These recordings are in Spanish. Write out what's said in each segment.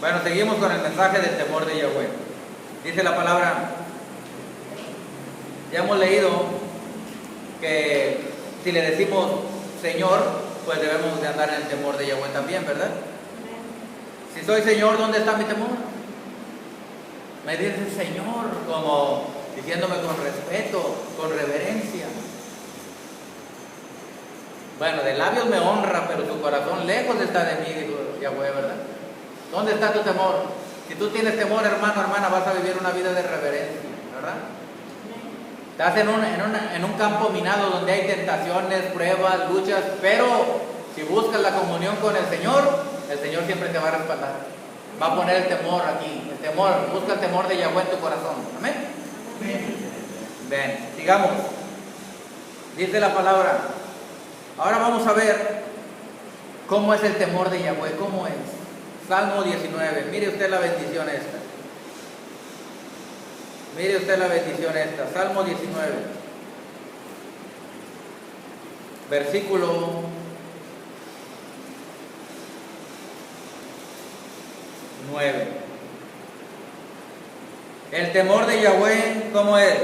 Bueno, seguimos con el mensaje del temor de Yahweh. Dice la palabra, ya hemos leído que si le decimos Señor, pues debemos de andar en el temor de Yahweh también, ¿verdad? Si soy Señor, ¿dónde está mi temor? Me dice Señor, como diciéndome con respeto, con reverencia. Bueno, de labios me honra, pero su corazón lejos está de mí, dijo Yahweh, ¿verdad? ¿Dónde está tu temor? Si tú tienes temor, hermano, hermana, vas a vivir una vida de reverencia, ¿verdad? Estás en un campo minado donde hay tentaciones, pruebas, luchas, pero si buscas la comunión con el Señor siempre te va a respaldar. Va a poner el temor aquí, el temor, busca el temor de Yahweh en tu corazón. ¿Amén? Ven, sigamos. Dice la palabra. Ahora vamos a ver cómo es el temor de Yahweh, cómo es. Salmo 19, mire usted la bendición esta. Mire usted la bendición esta. Salmo 19, versículo 9. El temor de Yahweh, ¿cómo es?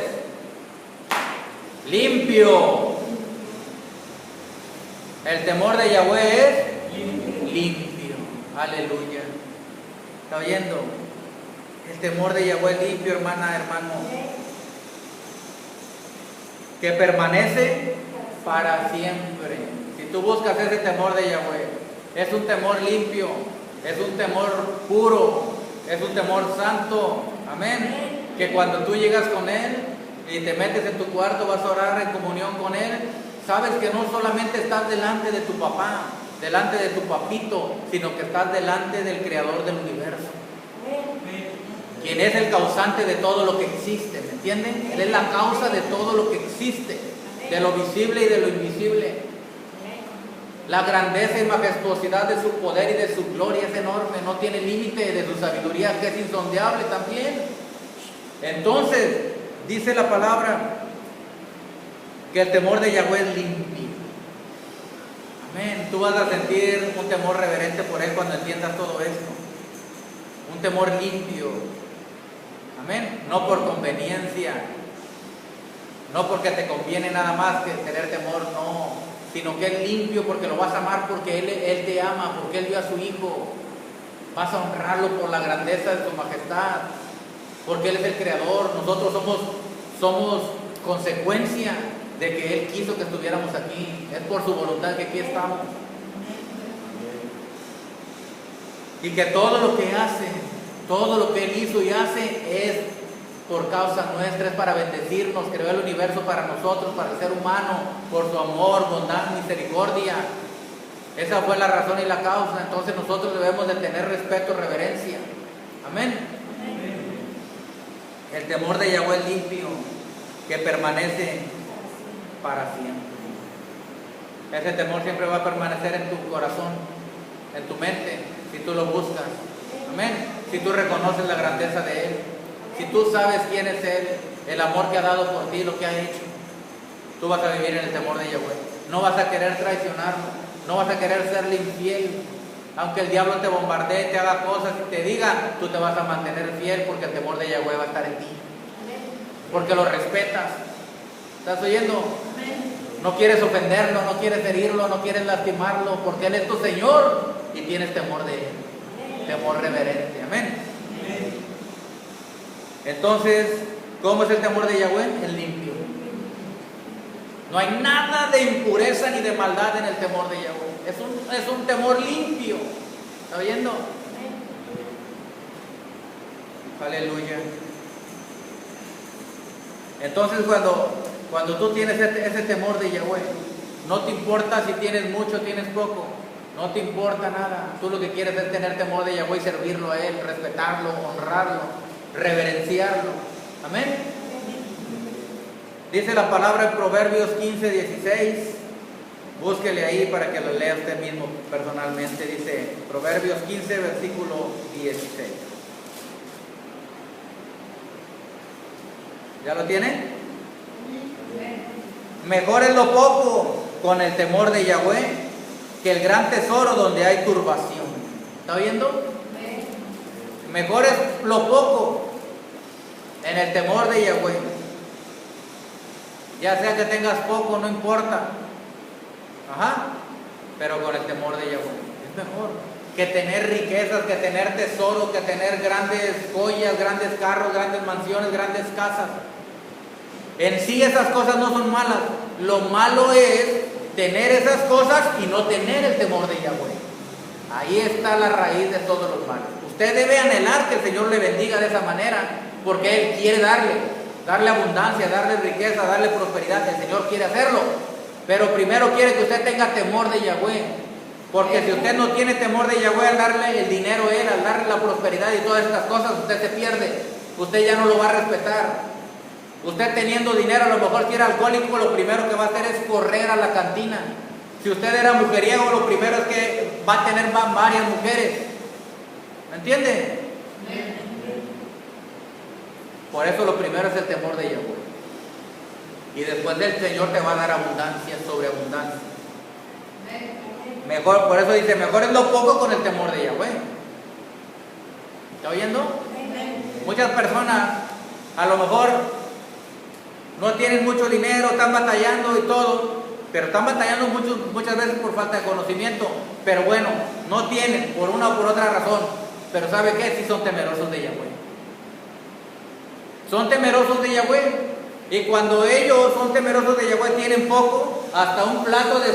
Limpio. El temor de Yahweh es limpio. Aleluya. ¿Está oyendo? El temor de Yahweh es limpio, hermana, hermano. Que permanece para siempre. Si tú buscas ese temor de Yahweh, es un temor limpio, es un temor puro, es un temor santo. Amén. Que cuando tú llegas con Él y te metes en tu cuarto, vas a orar en comunión con Él, sabes que no solamente estás delante de tu papá, delante de tu papito, sino que estás delante del Creador del universo, quien es el causante de todo lo que existe, ¿me entienden? Él es la causa de todo lo que existe, de lo visible y de lo invisible. La grandeza y majestuosidad de su poder y de su gloria es enorme, no tiene límite, de su sabiduría que es insondable también. Entonces, dice la palabra que el temor de Yahweh es limpio. Amén. Tú vas a sentir un temor reverente por Él cuando entiendas todo esto. Un temor limpio. Amén. No por conveniencia, no porque te conviene nada más que tener temor, no, sino que es limpio porque lo vas a amar, porque Él te ama, porque Él dio a su Hijo. Vas a honrarlo por la grandeza de su majestad, porque Él es el Creador. Nosotros somos consecuencia de que Él quiso que estuviéramos aquí. Es por su voluntad que aquí estamos. Y que todo lo que hace, todo lo que Él hizo y hace es por causa nuestra, es para bendecirnos. Creó el universo para nosotros, para el ser humano, por su amor, bondad, misericordia. Esa fue la razón y la causa. Entonces nosotros debemos de tener respeto, reverencia. Amén. El temor de Yahweh es limpio, que permanece para siempre. Ese temor siempre va a permanecer en tu corazón, en tu mente, si tú lo buscas. Amén. Si tú reconoces la grandeza de Él, si tú sabes quién es Él, el amor que ha dado por ti, lo que ha hecho, tú vas a vivir en el temor de Yahweh. No vas a querer traicionarlo, no vas a querer serle infiel. Aunque el diablo te bombardee, te haga cosas y te diga, tú te vas a mantener fiel porque el temor de Yahweh va a estar en ti. Porque lo respetas. ¿Estás oyendo? No quieres ofenderlo, no quieres herirlo, no quieres lastimarlo, porque Él es tu Señor y tienes temor de Él. Temor reverente. Amén. Entonces, ¿cómo es el temor de Yahweh? Es limpio. No hay nada de impureza ni de maldad en el temor de Yahweh. Es un temor limpio. ¿Está oyendo? Aleluya. Entonces cuando tú tienes ese temor de Yahweh, no te importa si tienes mucho o tienes poco, no te importa nada. Tú lo que quieres es tener temor de Yahweh y servirlo a Él, respetarlo, honrarlo, reverenciarlo. Amén. Dice la palabra en Proverbios 15, 16. Búsquele ahí para que lo lea usted mismo personalmente. Dice Proverbios 15, versículo 16. ¿Ya lo tiene? Mejor es lo poco con el temor de Yahweh que el gran tesoro donde hay turbación. ¿Está oyendo? Mejor es lo poco en el temor de Yahweh. Ya sea que tengas poco, no importa. Pero con el temor de Yahweh es mejor que tener riquezas, que tener tesoros, que tener grandes joyas, grandes carros, grandes mansiones, grandes casas. En sí esas cosas no son malas. Lo malo es tener esas cosas y no tener el temor de Yahweh. Ahí está la raíz de todos los males. Usted debe anhelar que el Señor le bendiga de esa manera, porque Él quiere darle abundancia, darle riqueza, darle prosperidad. El Señor quiere hacerlo, pero primero quiere que usted tenga temor de Yahweh. Porque si usted no tiene temor de Yahweh, al darle el dinero a Él, al darle la prosperidad y todas estas cosas, usted se pierde. Usted ya no lo va a respetar. Usted teniendo dinero, a lo mejor si era alcohólico, lo primero que va a hacer es correr a la cantina. Si usted era mujeriego, lo primero es que va a tener varias mujeres. ¿Me entiende? Por eso lo primero es el temor de Yahweh. Y después del Señor te va a dar abundancia sobre abundancia. Mejor, por eso dice, mejor es lo poco con el temor de Yahweh. ¿Está oyendo? Muchas personas a lo mejor no tienen mucho dinero, están batallando y todo, pero están batallando muchas veces por falta de conocimiento. Pero bueno, no tienen por una o por otra razón. Pero ¿sabe qué? Sí son temerosos de Yahweh. Son temerosos de Yahweh. Y cuando ellos son temerosos de Yahweh, tienen poco, hasta un plato de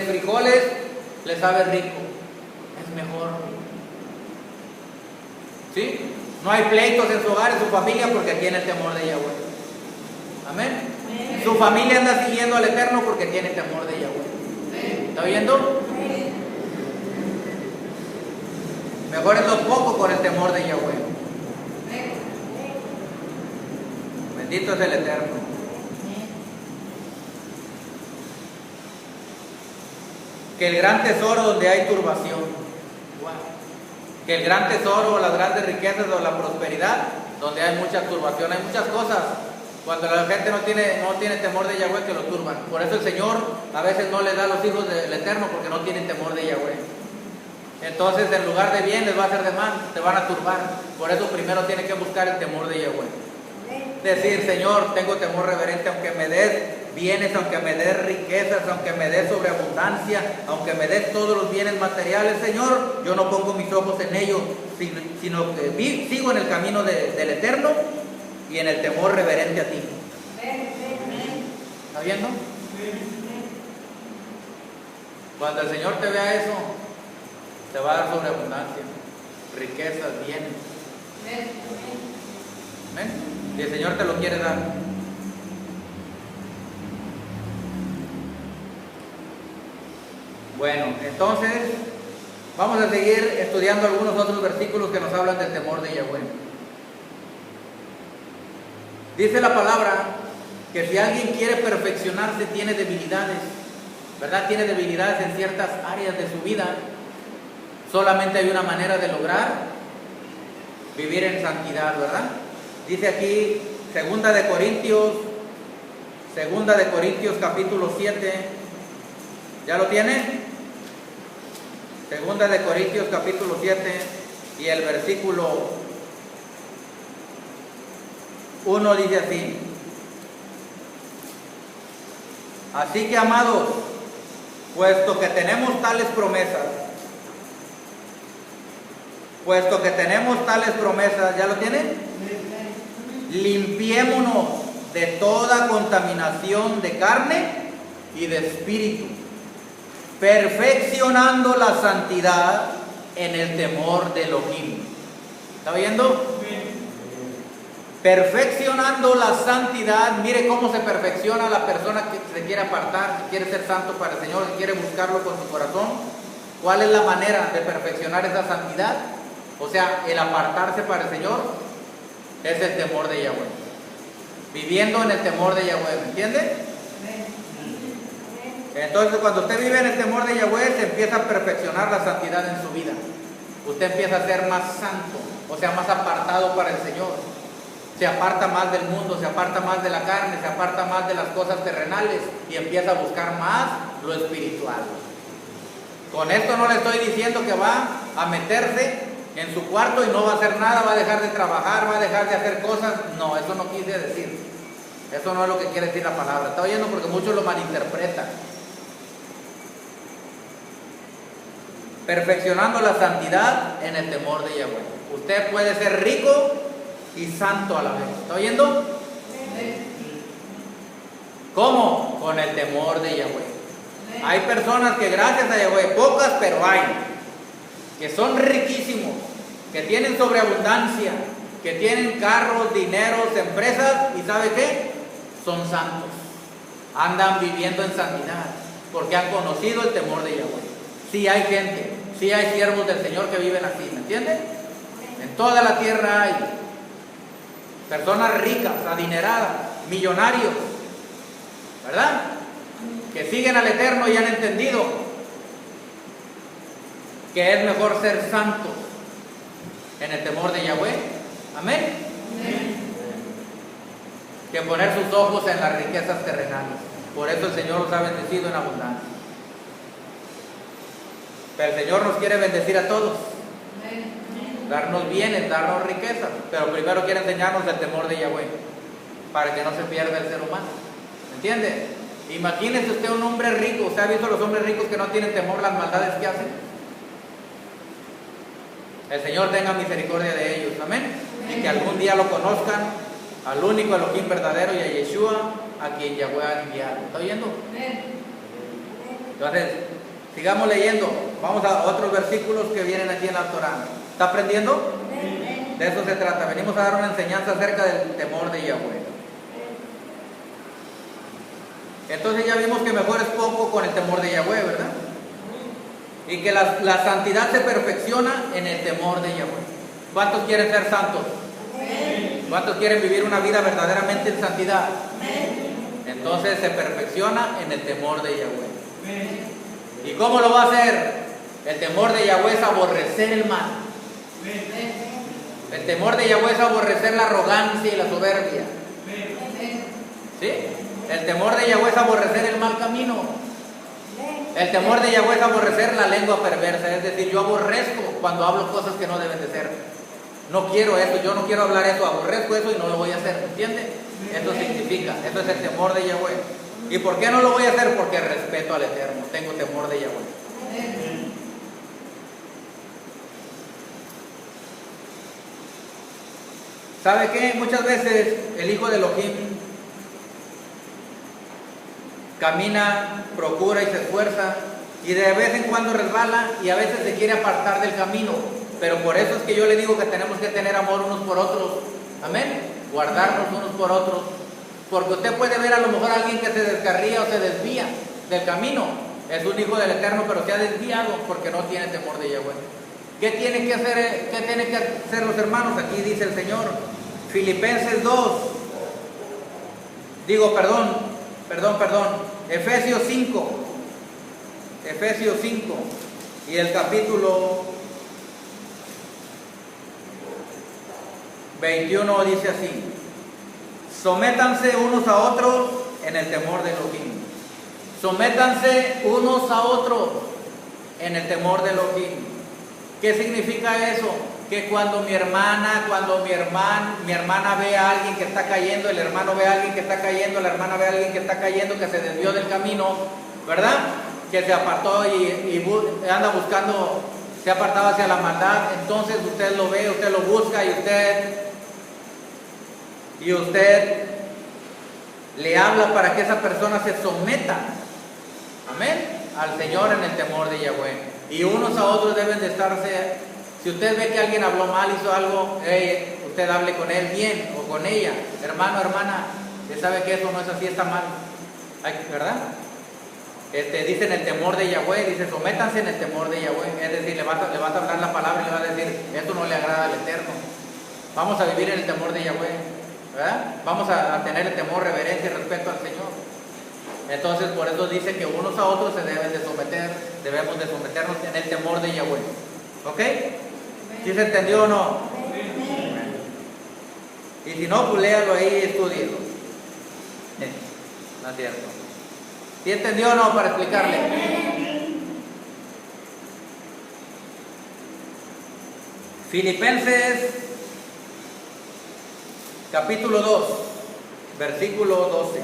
frijoles les sabe rico. Es mejor. ¿Sí? No hay pleitos en su hogar, en su familia, porque tiene el temor de Yahweh. Amén. Su familia anda siguiendo al Eterno porque tiene temor de Yahweh. ¿Está oyendo? Mejor es lo poco con el temor de Yahweh. Bendito es el Eterno. Que el gran tesoro donde hay turbación. Que el gran tesoro, las grandes riquezas o la prosperidad, donde hay mucha turbación, hay muchas cosas. Cuando la gente no tiene temor de Yahweh, que lo turban. Por eso el Señor a veces no le da a los hijos del Eterno, porque no tienen temor de Yahweh. Entonces en lugar de bien les va a hacer de mal, te van a turbar. Por eso primero tiene que buscar el temor de Yahweh. Decir, Señor, tengo temor reverente, aunque me des bienes, aunque me des riquezas, aunque me des sobreabundancia, aunque me des todos los bienes materiales, Señor, yo no pongo mis ojos en ellos, sino que sigo en el camino del Eterno y en el temor reverente a ti. ¿Está viendo? Cuando el Señor te vea eso, te va a dar sobreabundancia, riquezas, bienes. ¿Amén? Y el Señor te lo quiere dar. Bueno, entonces vamos a seguir estudiando algunos otros versículos que nos hablan del temor de Yahweh. Dice la palabra que si alguien quiere perfeccionarse tiene debilidades, ¿verdad? Tiene debilidades en ciertas áreas de su vida. Solamente hay una manera de lograr vivir en santidad, ¿verdad? Dice aquí, Segunda de Corintios capítulo 7, ¿ya lo tiene? Segunda de Corintios capítulo 7 y el versículo 1 dice así: así que, amados, puesto que tenemos tales promesas, ¿ya lo tienen? Limpiémonos de toda contaminación de carne y de espíritu, perfeccionando la santidad en el temor de Elohim. ¿Está viendo? Perfeccionando la santidad. Mire cómo se perfecciona la persona que se quiere apartar, que quiere ser santo para el Señor, que quiere buscarlo con su corazón. ¿Cuál es la manera de perfeccionar esa santidad? O sea, el apartarse para el Señor es el temor de Yahweh. Viviendo en el temor de Yahweh, ¿me entiende? Entonces, cuando usted vive en el temor de Yahweh, se empieza a perfeccionar la santidad en su vida. Usted empieza a ser más santo, o sea, más apartado para el Señor. Se aparta más del mundo, se aparta más de la carne, se aparta más de las cosas terrenales y empieza a buscar más lo espiritual. Con esto no le estoy diciendo que va a meterse en su cuarto y no va a hacer nada, va a dejar de trabajar, va a dejar de hacer cosas. No, eso no quise decir. Eso no es lo que quiere decir la palabra. Está oyendo porque muchos lo malinterpretan. Perfeccionando la santidad en el temor de Yahweh. Usted puede ser rico y santo a la vez. ¿Está oyendo? ¿Cómo? Con el temor de Yahweh. Hay personas que gracias a Yahweh, pocas pero hay, que son riquísimos, que tienen sobreabundancia, que tienen carros, dineros, empresas, y ¿sabe qué? Son santos. Andan viviendo en santidad porque han conocido el temor de Yahweh. Sí hay gente, sí hay siervos del Señor que viven así, ¿me entienden? En toda la tierra hay personas ricas, adineradas, millonarios, ¿verdad? Que siguen al Eterno y han entendido que es mejor ser santos en el temor de Yahweh. Amén. Amén. Que poner sus ojos en las riquezas terrenales. Por eso el Señor los ha bendecido en abundancia. Pero el Señor nos quiere bendecir a todos, darnos bienes, darnos riquezas, pero primero quiere enseñarnos el temor de Yahweh, para que no se pierda el ser humano. ¿Entiende? Imagínese usted un hombre rico. ¿Usted ha visto los hombres ricos que no tienen temor las maldades que hacen? El Señor tenga misericordia de ellos, amén. Y que algún día lo conozcan al único Elohim verdadero y a Yeshua, a quien Yahweh ha enviado. ¿Está oyendo? Entonces, sigamos leyendo. Vamos a otros versículos que vienen aquí en la Torá. ¿Está aprendiendo? De eso se trata. Venimos a dar una enseñanza acerca del temor de Yahweh. Entonces ya vimos que mejor es poco con el temor de Yahweh, ¿verdad? Y que la santidad se perfecciona en el temor de Yahweh. ¿Cuántos quieren ser santos? ¿Cuántos quieren vivir una vida verdaderamente en santidad? Entonces se perfecciona en el temor de Yahweh. ¿Y cómo lo va a hacer? El temor de Yahweh es aborrecer el mal. El temor de Yahweh es aborrecer la arrogancia y la soberbia. ¿Sí? El temor de Yahweh es aborrecer el mal camino. El temor de Yahweh es aborrecer la lengua perversa. Es decir, yo aborrezco cuando hablo cosas que no deben de ser. No quiero eso, yo no quiero hablar eso, aborrezco eso y no lo voy a hacer. ¿Entiende? Eso significa, eso es el temor de Yahweh. ¿Y por qué no lo voy a hacer? Porque respeto al Eterno, tengo temor de Yahweh. ¿Sabe qué? Muchas veces el hijo de Elohim camina, procura y se esfuerza, y de vez en cuando resbala y a veces se quiere apartar del camino. Pero por eso es que yo le digo que tenemos que tener amor unos por otros. Amén. Guardarnos unos por otros. Porque usted puede ver a lo mejor a alguien que se descarría o se desvía del camino. Es un hijo del Eterno, pero se ha desviado porque no tiene temor de Yahweh. ¿Qué tienen que hacer, los hermanos? Aquí dice el Señor. Filipenses 2. Efesios 5. Efesios 5. Y el capítulo 21 dice así: sométanse unos a otros en el temor de Elohim. Sométanse unos a otros en el temor de Elohim. ¿Qué significa eso? Que cuando mi hermana ve a alguien que está cayendo, el hermano ve a alguien que está cayendo, la hermana ve a alguien que está cayendo, que se desvió del camino, ¿verdad? Que se apartó y anda buscando, se ha apartado hacia la maldad. Entonces usted lo ve, usted lo busca y usted le habla para que esa persona se someta, amén, al Señor en el temor de Yahweh. Y unos a otros deben de estarse. Si usted ve que alguien habló mal, hizo algo, usted hable con él bien o con ella. Hermano, hermana, usted sabe que eso no es así, está mal, ¿verdad? Dice en el temor de Yahweh, dice sométanse en el temor de Yahweh. Es decir, le vas a hablar la palabra y le va a decir, esto no le agrada al Eterno. Vamos a vivir en el temor de Yahweh, ¿verdad? Vamos a tener el temor, reverencia y respeto al Señor. Entonces por eso dice que unos a otros se deben de someter, debemos de someternos en el temor de Yahweh. ¿Ok? ¿Sí se entendió o no? Y si no, pues léalo ahí y estúdielo. No es cierto. ¿Sí entendió o no? Para explicarle. Filipenses capítulo 2, versículo 12.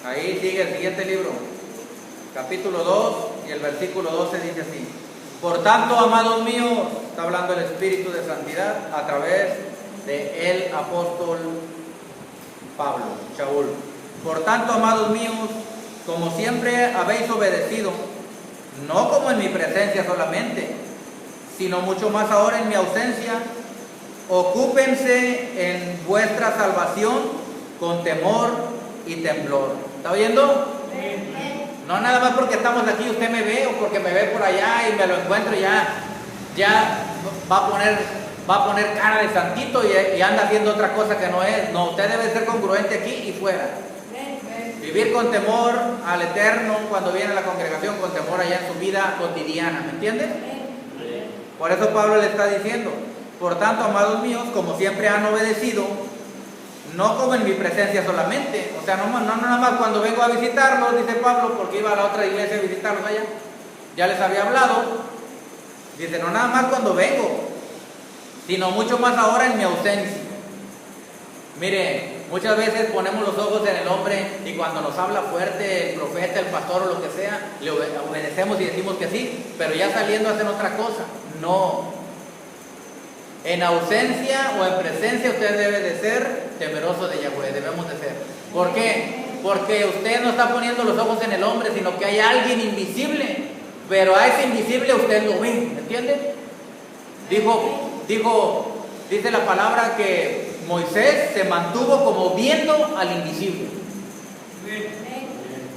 Ahí sigue el siguiente libro. Capítulo 2 y el versículo 12 dice así: por tanto, amados míos, está hablando el Espíritu de Santidad a través de el apóstol Pablo, Shaul. Por tanto, amados míos, como siempre habéis obedecido, no como en mi presencia solamente, sino mucho más ahora en mi ausencia, ocúpense en vuestra salvación con temor y temblor. ¿Está oyendo? No nada más porque estamos aquí usted me ve, o porque me ve por allá y me lo encuentro ya va a poner cara de santito y anda haciendo otra cosa que no es. No, usted debe ser congruente aquí y fuera. Vivir con temor al Eterno cuando viene a la congregación, con temor allá en su vida cotidiana, ¿me entiende? Por eso Pablo le está diciendo: por tanto, amados míos, como siempre han obedecido, no como en mi presencia solamente, o sea, no nada más cuando vengo a visitarlos, dice Pablo, porque iba a la otra iglesia a visitarlos allá, ya les había hablado, dice, no nada más cuando vengo, sino mucho más ahora en mi ausencia. Mire, muchas veces ponemos los ojos en el hombre y cuando nos habla fuerte el profeta, el pastor o lo que sea, le obedecemos y decimos que sí, pero ya saliendo hacen otra cosa. No. En ausencia o en presencia usted debe de ser temeroso de Yahweh, debemos de ser. ¿Por qué? Porque usted no está poniendo los ojos en el hombre, sino que hay alguien invisible, pero a ese invisible usted lo ve, ¿me entiende? Dice la palabra que Moisés se mantuvo como viendo al invisible,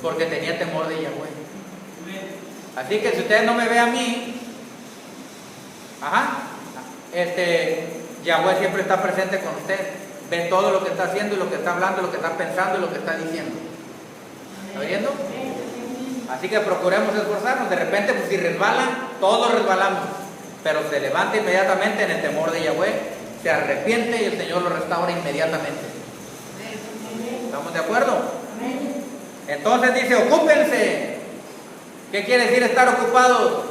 porque tenía temor de Yahweh. Así que si usted no me ve a mí, Yahweh siempre está presente con usted, ve todo lo que está haciendo y lo que está hablando, lo que está pensando y lo que está diciendo. ¿Está oyendo? Así que procuremos esforzarnos. De repente, pues si resbala, todos resbalamos, pero se levanta inmediatamente en el temor de Yahweh, se arrepiente y el Señor lo restaura inmediatamente. ¿Estamos de acuerdo? Entonces dice, ocúpense. ¿Qué quiere decir estar ocupados?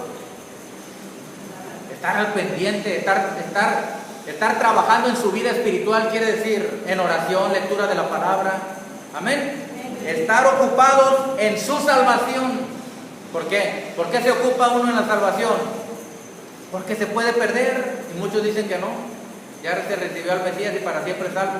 Estar al pendiente, estar trabajando en su vida espiritual, quiere decir en oración, lectura de la palabra. Amén. Estar ocupados en su salvación. ¿Por qué? ¿Por qué se ocupa uno en la salvación? Porque se puede perder y muchos dicen que no. Ya se recibió al Mesías y para siempre es salvo.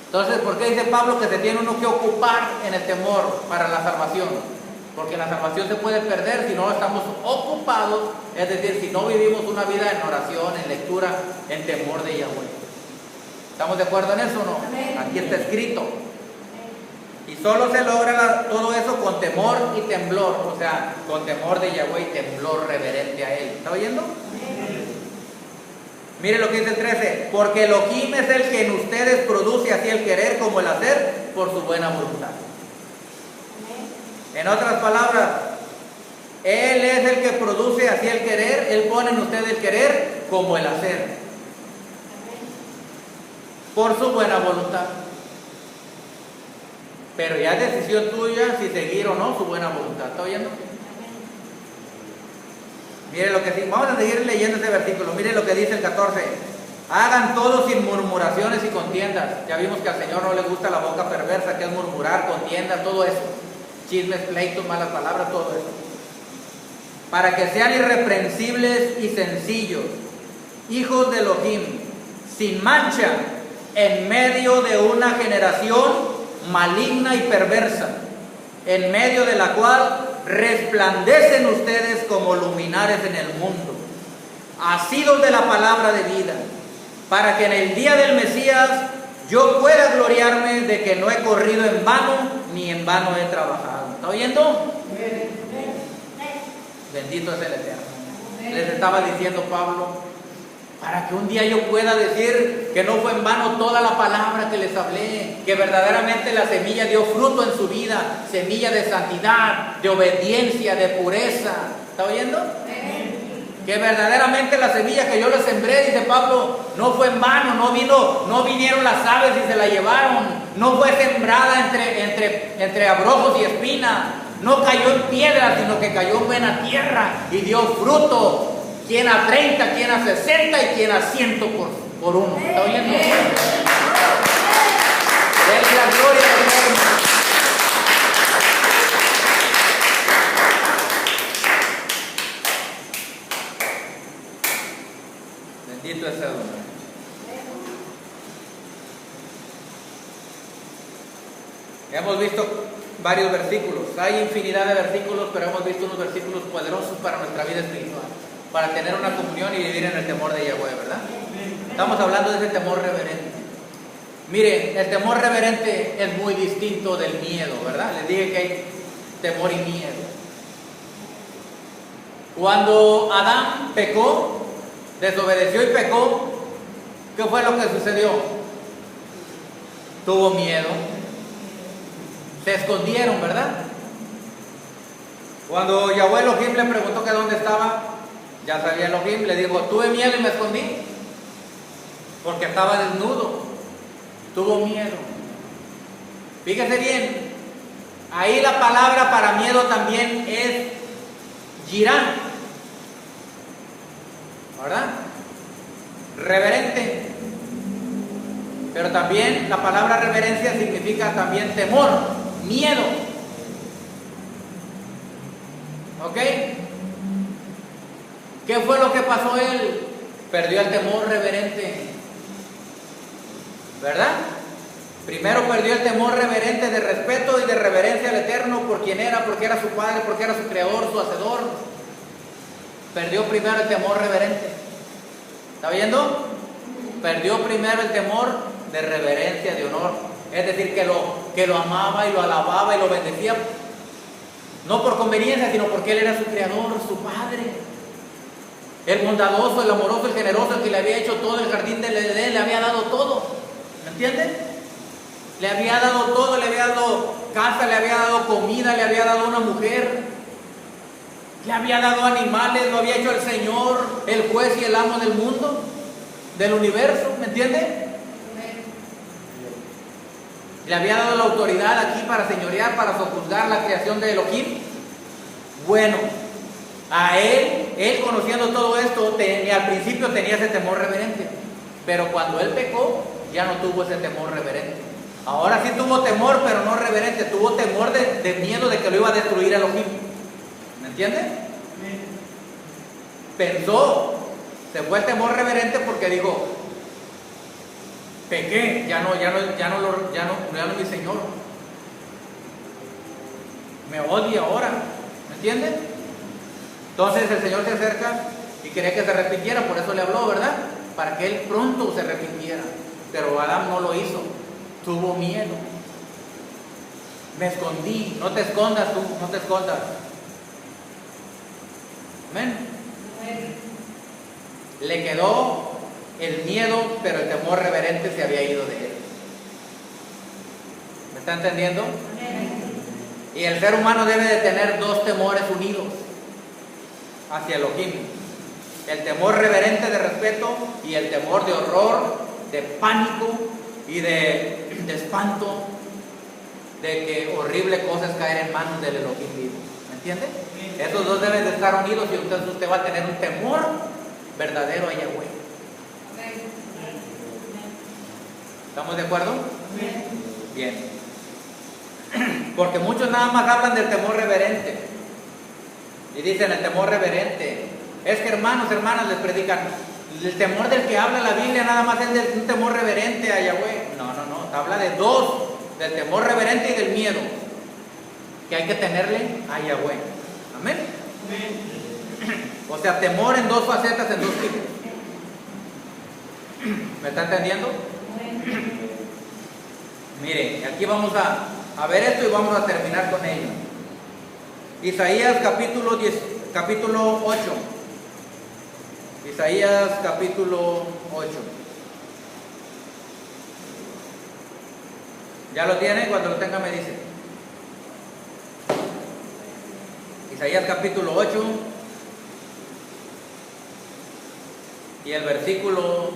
Entonces, ¿por qué dice Pablo que se tiene uno que ocupar en el temor para la salvación? Porque la salvación se puede perder si no estamos ocupados, es decir, si no vivimos una vida en oración, en lectura, en temor de Yahweh. ¿Estamos de acuerdo en eso o no? Aquí está escrito. Y solo se logra todo eso con temor y temblor, o sea, con temor de Yahweh y temblor reverente a Él. ¿Está oyendo? Mire lo que dice el 13, porque Elohim es el que en ustedes produce así el querer como el hacer por su buena voluntad. En otras palabras, Él es el que produce así el querer, Él pone en ustedes el querer como el hacer, por su buena voluntad. Pero ya es decisión tuya si seguir o no su buena voluntad. ¿Está oyendo? Mire lo que dice, vamos a seguir leyendo ese versículo. Mire lo que dice el 14. Hagan todo sin murmuraciones y contiendas. Ya vimos que al Señor no le gusta la boca perversa, que es murmurar, contiendas, todo eso. Chismes, pleitos, malas palabras, todo eso. Para que sean irreprensibles y sencillos, hijos de Elohim, sin mancha, en medio de una generación maligna y perversa, en medio de la cual resplandecen ustedes como luminares en el mundo, asidos de la palabra de vida, para que en el día del Mesías yo pueda gloriarme de que no he corrido en vano, ni en vano he trabajado. ¿Está oyendo? Bendito es el Eterno. Les estaba diciendo Pablo, para que un día yo pueda decir que no fue en vano toda la palabra que les hablé, que verdaderamente la semilla dio fruto en su vida, semilla de santidad, de obediencia, de pureza. ¿Está oyendo? Que verdaderamente la semilla que yo les sembré, dice Pablo, no fue en vano, no vinieron las aves y se la llevaron, no fue sembrada entre abrojos y espinas, no cayó en piedra, sino que cayó en buena tierra y dio fruto Quien a 30, quien a 60 y quien a 100 por uno. ¿Está oyendo? Denle la gloria al Eterno. Bendito es el hombre. Hemos visto varios versículos, hay infinidad de versículos, pero hemos visto unos versículos poderosos para nuestra vida espiritual, para tener una comunión y vivir en el temor de Yahweh, ¿verdad? Estamos hablando de ese temor reverente. Miren, el temor reverente es muy distinto del miedo, ¿verdad? Les dije que hay temor y miedo. Cuando Adán pecó, desobedeció y pecó, ¿qué fue lo que sucedió? Tuvo miedo. Se escondieron, ¿verdad? Cuando Yahweh Elohim le preguntó que dónde estaba, ya sabía Elohim, le dijo, tuve miedo y me escondí, porque estaba desnudo. Tuvo miedo. Fíjese bien, ahí la palabra para miedo también es yirán, ¿verdad? Reverente. Pero también la palabra reverencia significa también temor, miedo. ¿Ok? ¿Qué fue lo que pasó él? Perdió el temor reverente, ¿verdad? Primero perdió el temor reverente de respeto y de reverencia al Eterno por quien era, porque era su Padre, porque era su Creador, su Hacedor. Perdió primero el temor reverente. ¿Está viendo? Perdió primero el temor de reverencia, de honor. Es decir, que lo amaba y lo alababa y lo bendecía. No por conveniencia, sino porque Él era su Creador, su Padre. El bondadoso, el amoroso, el generoso, el que le había hecho todo el jardín del Edén, le había dado todo. ¿Me entienden? Le había dado todo, le había dado casa, le había dado comida, le había dado una mujer, le había dado animales, lo había hecho el Señor, el juez y el amo del mundo, del universo, ¿me entiende? Le había dado la autoridad aquí para señorear, para sojuzgar la creación de Elohim. Bueno, a él conociendo todo esto, al principio tenía ese temor reverente, pero cuando él pecó, ya no tuvo ese temor reverente. Ahora sí tuvo temor, pero no reverente, tuvo temor de miedo de que lo iba a destruir Elohim. ¿Me entiende? Pensó, se fue el temor reverente porque dijo, pequé, ya no es mi Señor. Me odia ahora, ¿me entiende? Entonces el Señor se acerca y quería que se arrepintiera, por eso le habló, ¿verdad? Para que él pronto se arrepintiera. Pero Adán no lo hizo, tuvo miedo. Me escondí, no te escondas tú, no te escondas. Amén. Le quedó el miedo, pero el temor reverente se había ido de él. ¿Me está entendiendo? Y el ser humano debe de tener dos temores unidos hacia Elohim: el temor reverente de respeto y el temor de horror, de pánico y de espanto de que horrible cosa es caer en manos del Elohim vivo. ¿Me entiende? Esos dos deben de estar unidos y entonces usted va a tener un temor verdadero a Yahweh. ¿Estamos de acuerdo? Bien. Porque muchos nada más hablan del temor reverente y dicen el temor reverente. Es que hermanas les predican, el temor del que habla la Biblia nada más es de un temor reverente a Yahweh. No, habla de dos, del temor reverente y del miedo que hay que tenerle a Yahweh. Amén. O sea, temor en dos facetas, en dos tipos. ¿Me está entendiendo? Mire, aquí vamos a ver esto y vamos a terminar con ello. Isaías capítulo 8. Isaías capítulo 8. ¿Ya lo tiene? Cuando lo tenga me dice. Isaías capítulo 8 y el versículo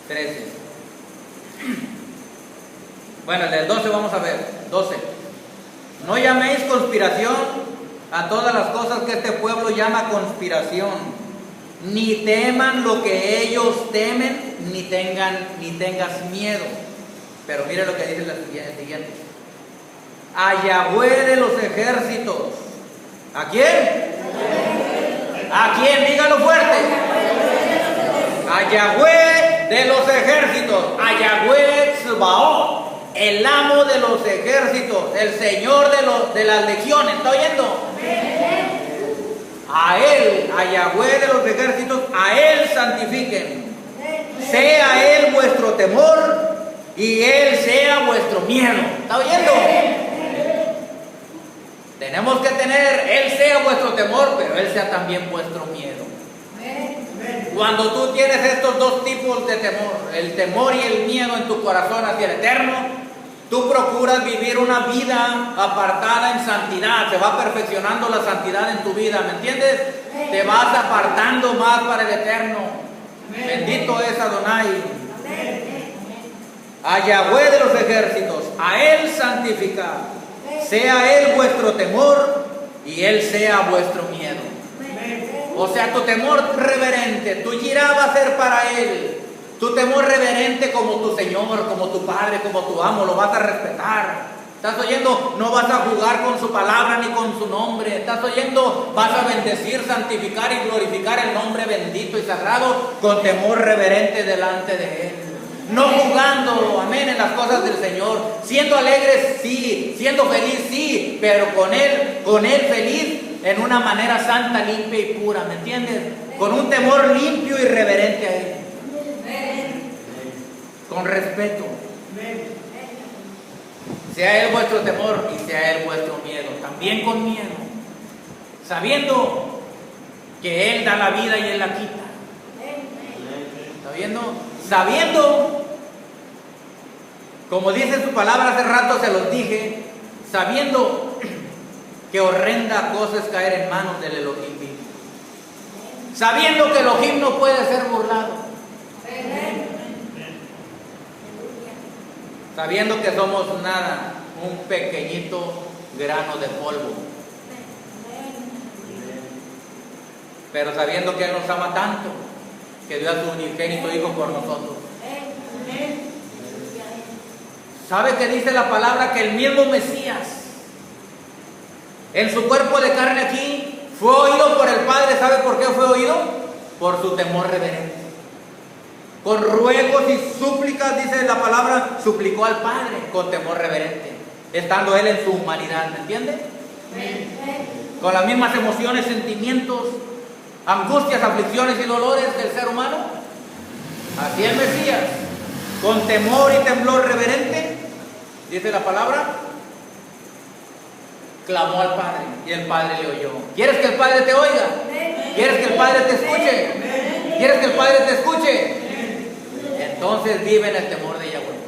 13. Bueno, el del 12 vamos a ver. 12. No llaméis conspiración a todas las cosas que este pueblo llama conspiración, ni teman lo que ellos temen, ni tengas miedo. Pero mire lo que dice el siguiente. A Yahweh de los ejércitos. ¿A quién? ¿A quién? Dígalo fuerte. A Yahweh de los ejércitos. A Yahweh Tsebaot, el amo de los ejércitos, el Señor de las legiones. ¿Está oyendo? A Él, a Yahweh de los ejércitos, a Él santifiquen. Sea Él vuestro temor y Él sea vuestro miedo. ¿Está oyendo? Tenemos que tener, Él sea vuestro temor, pero Él sea también vuestro miedo. Cuando tú tienes estos dos tipos de temor, el temor y el miedo en tu corazón hacia el eterno, tú procuras vivir una vida apartada en santidad. Se va perfeccionando la santidad en tu vida, ¿me entiendes? Te vas apartando más para el eterno. Bendito es Adonai. A Yahweh de los ejércitos, a Él santificad. Sea Él vuestro temor y Él sea vuestro miedo. O sea, tu temor reverente, tu yirá va a ser para Él. Tu temor reverente como tu Señor, como tu Padre, como tu amo, lo vas a respetar. ¿Estás oyendo? No vas a jugar con su palabra ni con su nombre. ¿Estás oyendo? Vas a bendecir, santificar y glorificar el nombre bendito y sagrado con temor reverente delante de Él. No jugando, amén, en las cosas del Señor. Siendo alegres, sí. Siendo feliz, sí. Pero con Él feliz en una manera santa, limpia y pura, ¿me entiendes? Con un temor limpio y reverente a Él. Con respeto. Sea Él vuestro temor y sea Él vuestro miedo. También con miedo. Sabiendo que Él da la vida y Él la quita. ¿Está viendo? Sabiendo, como dice su palabra, hace rato se los dije, sabiendo que horrenda cosa es caer en manos del Elohim vivo. Sabiendo que Elohim no puede ser burlado. Sabiendo que somos nada, un pequeñito grano de polvo. Pero sabiendo que Él nos ama tanto, que dio a su unigénito Hijo por nosotros. ¿Sabe que dice la palabra que el mismo Mesías, en su cuerpo de carne aquí, fue oído por el Padre? ¿Sabe por qué fue oído? Por su temor reverente. Con ruegos y súplicas, dice la palabra, suplicó al Padre con temor reverente, estando Él en su humanidad, ¿me entiende? Con las mismas emociones, sentimientos, angustias, aflicciones y dolores del ser humano. Así el Mesías, con temor y temblor reverente, dice la palabra, clamó al Padre y el Padre le oyó. ¿Quieres que el Padre te oiga? ¿Quieres que el Padre te escuche? ¿Quieres que el Padre te escuche? Entonces vive en el temor de Yahweh.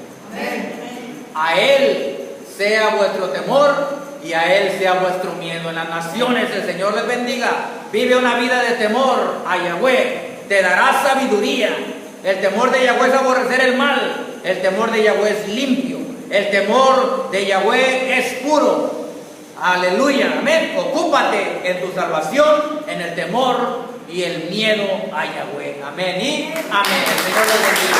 A Él sea vuestro temor y a Él sea vuestro miedo. En las naciones el Señor les bendiga. Vive una vida de temor a Yahweh. Te dará sabiduría. El temor de Yahweh es aborrecer el mal. El temor de Yahweh es limpio. El temor de Yahweh es puro. Aleluya, amén. Ocúpate en tu salvación, en el temor y el miedo a Yahweh. Amén y amén. El Señor les bendiga.